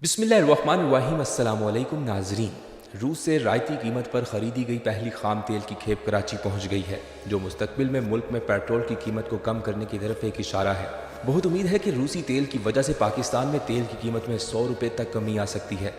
बिस्मिल्लाहिर्रहमानिर्रहीम। अस्सलाम वालेकुम नाज़रीन। रूस से रायती कीमत पर ख़रीदी गई पहली खाम तेल की खेप कराची पहुंच गई है, जो मुस्तकबिल में मुल्क में पेट्रोल की कीमत को कम करने की तरफ एक इशारा है। बहुत उम्मीद है कि रूसी तेल की वजह से पाकिस्तान में तेल की कीमत में 100 रुपये तक कमी आ सकती है।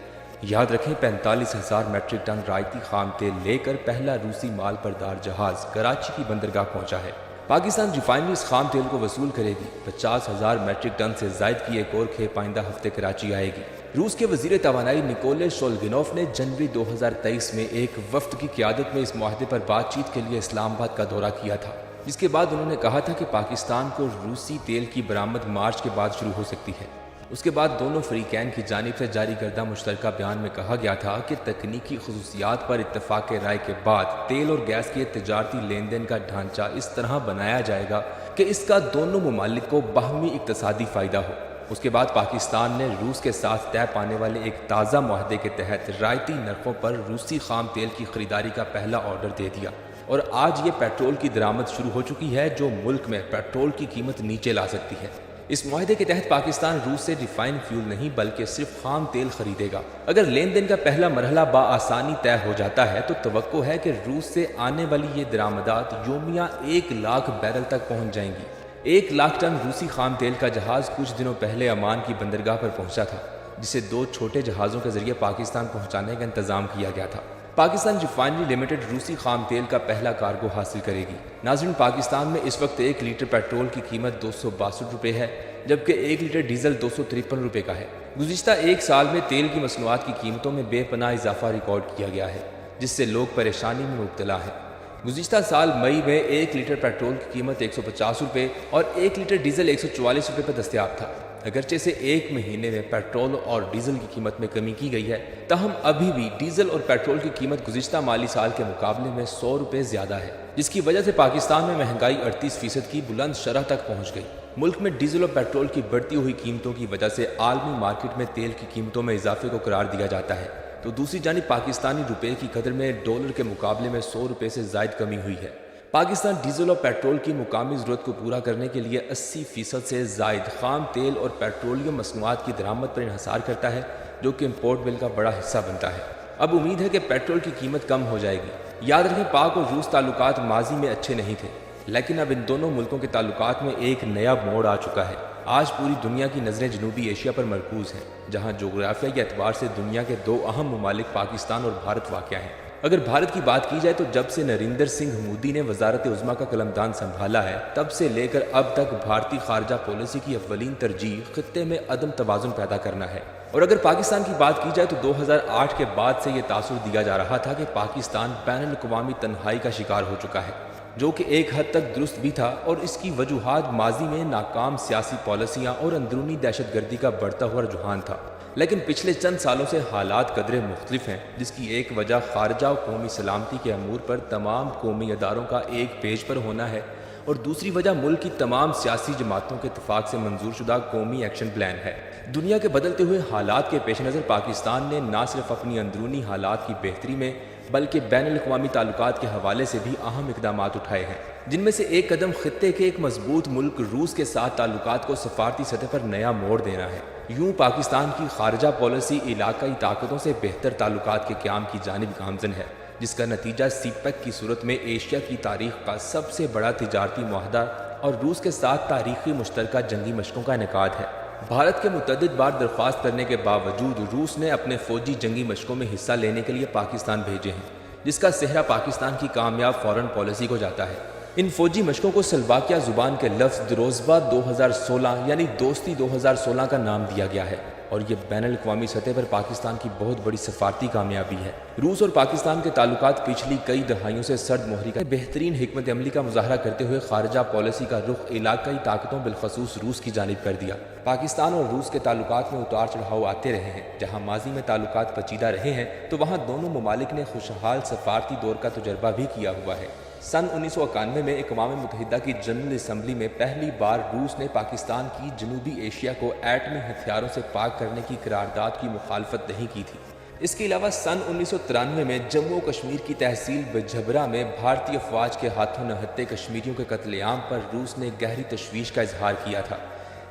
याद रखें, 45,000 मैट्रिक टन रायती खाम तेल लेकर पहला रूसी माल बरदार जहाज़ कराची की बंदरगाह पहुंचा है। पाकिस्तान रिफाइनरी इस खाम तेल को वसूल करेगी। 50,000 मैट्रिक टन से जायद की एक और खेप आइंदा हफ्ते कराची आएगी। रूस के वजीर तवानाई निकोले शोल्गिनोव ने जनवरी 2023 में एक वफ्द की क़यादत में इस मुआहदे पर बातचीत के लिए इस्लामाबाद का दौरा किया था, जिसके बाद उन्होंने कहा था कि पाकिस्तान को रूसी तेल की बरामद मार्च के बाद शुरू हो सकती है। उसके बाद दोनों फरीकैन की जानिब से जारी करदा मुश्तरका बयान में कहा गया था कि तकनीकी खसूसियात पर इत्तफाक राय के बाद तेल और गैस के तजारती लेन देन का ढांचा इस तरह बनाया जाएगा कि इसका दोनों ममालिक को बाहमी इक्तसादी फ़ायदा हो। उसके बाद पाकिस्तान ने रूस के साथ तय पाने वाले एक ताज़ा मुआहदे के तहत रायती नरखों पर रूसी खाम तेल की खरीदारी का पहला ऑर्डर दे दिया, और आज ये पेट्रोल की दरामद शुरू हो चुकी है, जो मुल्क में पेट्रोल की कीमत नीचे ला सकती है। इस मुआहदे के तहत पाकिस्तान रूस से रिफाइंड फ्यूल नहीं बल्कि सिर्फ खाम तेल खरीदेगा। अगर लेन देन का पहला मरहला बाआसानी तय हो जाता है तो तवक्को है कि रूस से आने वाली ये दरामदात योमिया 1 लाख बैरल तक पहुंच जाएंगी। 1 लाख टन रूसी खाम तेल का जहाज़ कुछ दिनों पहले अमान की बंदरगाह पर पहुंचा था, जिसे 2 छोटे जहाज़ों के जरिए पाकिस्तान पहुंचाने का इंतजाम किया गया था। पाकिस्तान रिफाइनरी लिमिटेड रूसी खाम तेल का पहला कार्गो हासिल करेगी। नाज़रीन, पाकिस्तान में इस वक्त 1 लीटर पेट्रोल की कीमत 262 रुपये है, जबकि 1 लीटर डीजल 253 रुपये का है। गुज़िश्ता 1 साल में तेल की मसनूआत की कीमतों में बेपनाह इजाफा रिकॉर्ड किया गया है, जिससे लोग परेशानी में मुब्तला हैं। गुज़िश्ता साल मई में 1 लीटर पेट्रोल की कीमत 150 रुपये और 1 लीटर डीजल 144 रुपये पर दस्तयाब था। अगरचे से 1 महीने में पेट्रोल और डीजल की कीमत में कमी की गई है, तहम अभी भी डीजल और पेट्रोल की कीमत गुज़िश्ता माली साल के मुकाबले में 100 रुपये ज़्यादा है, जिसकी वजह से पाकिस्तान में महंगाई 38% की बुलंद शरह तक पहुँच गई। मुल्क में डीजल और पेट्रोल की बढ़ती हुई कीमतों की वजह से आलमी मार्केट में तेल की कीमतों में इजाफे को करार दिया जाता है, तो दूसरी जानिब पाकिस्तानी रुपये की कदर में डॉलर के मुकाबले में 100 रुपये से ज़ायद कमी हुई है। पाकिस्तान डीजल और पेट्रोल की मुकामी ज़रूरत को पूरा करने के लिए 80% से ज़ायद खाम तेल और पेट्रोलियम मसनूआत की दरामद पर इन्हसार करता है, जो कि इम्पोर्ट बिल का बड़ा हिस्सा बनता है। अब उम्मीद है कि पेट्रोल की कीमत कम हो जाएगी। याद रखें, पाक और रूस ताल्लुकात माजी में अच्छे नहीं थे, लेकिन अब इन दोनों मुल्कों के ताल्लुकात में एक नया मोड़ आ चुका है। आज पूरी दुनिया की नज़रें जनूबी एशिया पर मरकूज़ हैं, जहाँ जोग्राफिया के एतबार से दुनिया के 2 अहम ममालिक पाकिस्तान और भारत वाक़या हैं। अगर भारत की बात की जाए तो जब से नरेंद्र सिंह मोदी ने वजारत उज़्मा का कलमदान संभाला है, तब से लेकर अब तक भारतीय खारजा पॉलिसी की अव्वलीन तरजीह खित्ते में अदम तवाज़ुन पैदा करना है। और अगर पाकिस्तान की बात की जाए तो 2008 के बाद से ये तासुर दिया जा रहा था कि पाकिस्तान बैनुल अक़वामी तन्हाई का शिकार हो चुका है, जो कि एक हद तक दुरुस्त भी था, और इसकी वजूहात माजी में नाकाम सियासी पॉलिसियाँ और अंदरूनी दहशतगर्दी का बढ़ता हुआ रुझान था। लेकिन पिछले चंद सालों से हालात कदरे मुख्तलिफ हैं, जिसकी एक वजह खारजा और कौमी सलामती के अमूर पर तमाम कौमी अदारों का एक पेज पर होना है, और दूसरी वजह मुल्क की तमाम सियासी जमातों के इत्तफाक से मंजूर शुदा कौमी एक्शन प्लान है। दुनिया के बदलते हुए हालात के पेश नज़र पाकिस्तान ने न सिर्फ अपनी अंदरूनी हालात की बेहतरी में बल्कि बैनुल अक़वामी ताल्लुकात के हवाले से भी अहम इक़दाम उठाए हैं, जिनमें से एक कदम खित्ते के एक मजबूत मुल्क रूस के साथ ताल्लुकात को सफारती सतह पर नया मोड़ देना है। यूँ पाकिस्तान की खारजा पॉलिसी इलाकाई ताकतों से बेहतर ताल्लुकात के क़याम की जानिब गामज़न है, जिसका नतीजा सीपेक की सूरत में एशिया की तारीख का सबसे बड़ा तिजारती मुआहदा और रूस के साथ तारीखी मुश्तरका जंगी मशकों का इनेकाद है। भारत के मुतअद्दिद बार दरख्वास्त करने के बावजूद रूस ने अपने फ़ौजी जंगी मशकों में हिस्सा लेने के लिए पाकिस्तान भेजे हैं, जिसका सेहरा पाकिस्तान की कामयाब फ़ॉरेन पॉलिसी को जाता है। इन फ़ौजी मशकों को स्लोवाकिया ज़ुबान के लफ्ज़ द्रोज़बा 2016 यानी दोस्ती 2016 का नाम दिया गया है, और ये बैनुल अक़वामी सतह पर पाकिस्तान की बहुत बड़ी सफारती कामयाबी है। रूस और पाकिस्तान के ताल्लुकात पिछली कई दहाइयों से सर्द मोहरी का बेहतरीन हिकमत अमली का मुज़ाहरा करते हुए खारजा पॉलिसी का रुख इलाकाई ताकतों बिलखसूस रूस की जानिब कर दिया। पाकिस्तान और रूस के ताल्लुकात में उतार चढ़ाव आते रहे हैं। जहाँ माजी में ताल्लुकात पचीदा रहे हैं, तो वहाँ दोनों ममालिक ने खुशहाल सफारती दौर का तजर्बा भी किया हुआ है। सन 1991 में अक़वाम मुत्तहिदा की जनरल असम्बली में पहली बार रूस ने पाकिस्तान की जनूबी एशिया को एटमी हथियारों से पाक करने की करारदाद की मुखालफत नहीं की थी। इसके अलावा सन 1993 में जम्मू कश्मीर की तहसील बझबरा में भारतीय अफवाज के हाथों नहत्ते कश्मीरियों के कत्लेआम पर रूस ने गहरी तशवीश का इजहार किया था,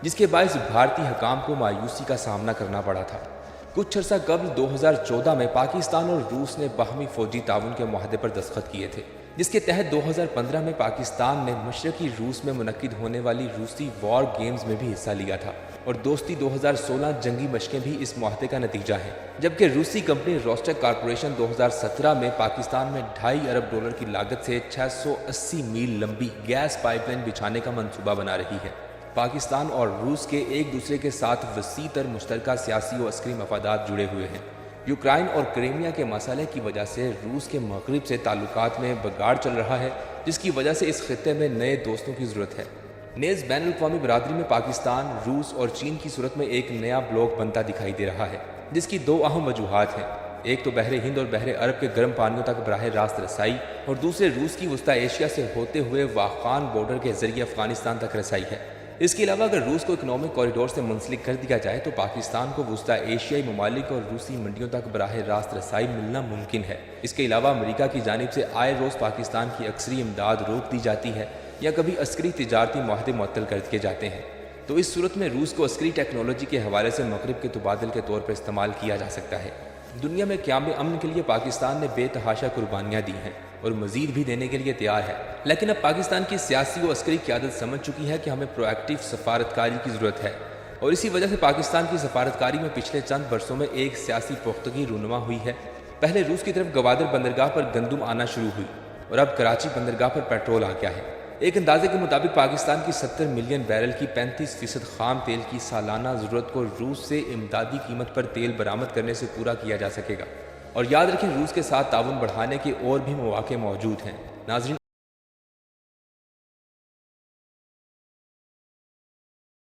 जिसके बायस भारतीय हकाम को मायूसी का सामना करना पड़ा था। कुछ अर्सा कबल 2014 में पाकिस्तान और रूस ने बाहमी फौजी ताउन के मुआहदे पर दस्तखत किए थे, जिसके तहत 2015 में पाकिस्तान ने मशरकी रूस में मुनक्किद होने वाली रूसी वॉर गेम्स में भी हिस्सा लिया था और दोस्ती 2016 जंगी मशकें भी इस मुआहदे का नतीजा हैं। जबकि रूसी कंपनी रोस्टेक कॉर्पोरेशन 2017 में पाकिस्तान में $2.5 अरब की लागत से 680 मील लंबी गैस पाइपलाइन बिछाने का मंसूबा बना रही है। पाकिस्तान और रूस के एक दूसरे के साथ वसी तर मुश्तरका सियासी और अस्करी मफादात जुड़े हुए हैं। यूक्रेन और क्रीमिया के मसले की वजह से रूस के मगरिब से ताल्लुकात में बिगाड़ चल रहा है, जिसकी वजह से इस खित्ते में नए दोस्तों की ज़रूरत है। नेज़ बैनुल-अक़वामी बरादरी में पाकिस्तान, रूस और चीन की सूरत में एक नया ब्लॉक बनता दिखाई दे रहा है, जिसकी दो अहम वजूहात हैं। एक तो बहरे हिंद और बहरे अरब के गर्म पानियों तक बराह रास्त रसाई और दूसरे रूस की वस्ता एशिया से होते हुए वाखान बॉर्डर के जरिए अफगानिस्तान तक रसाई है। इसके अलावा अगर रूस को इकोनॉमिक कॉरिडोर से मुंसलिक कर दिया जाए तो पाकिस्तान को वस्ता एशियाई ममालिक और रूसी मंडियों तक बराह रास्त रसाई मिलना मुमकिन है। इसके अलावा अमेरिका की जानिब से आए रोज़ पाकिस्तान की अक्सरी इमदाद रोक दी जाती है या कभी अस्करी तिजारती मुआहदे मुअत्तल कर दिए जाते हैं। तो इस सूरत में रूस को अस्करी टेक्नोलॉजी के हवाले से मगरिब के तबादल के तौर पर इस्तेमाल किया जा सकता है। दुनिया में क़याम अमन के लिए पाकिस्तान ने बेतहाशा कुर्बानियाँ दी हैं और मज़ीद भी देने के लिए तैयार है, लेकिन अब पाकिस्तान की सियासी व अस्करी क़यादत समझ चुकी है कि हमें प्रोएक्टिव सफारतकारी की ज़रूरत है और इसी वजह से पाकिस्तान की सफारतकारी में पिछले चंद बरसों में एक सियासी पुख्तगी रूनुमा हुई है। पहले रूस की तरफ गवादर बंदरगाह पर गंदम आना शुरू हुई और अब कराची बंदरगाह पर पेट्रोल आ गया है। एक अंदाजे के मुताबिक पाकिस्तान की 70 मिलियन बैरल की 35% खाम तेल की सालाना ज़रूरत को रूस से इमदादी कीमत पर तेल बरामद करने से पूरा किया जा सकेगा। और याद रखें, रूस के साथ ताउन बढ़ाने के और भी मौके मौजूद हैं। नाज़रीन,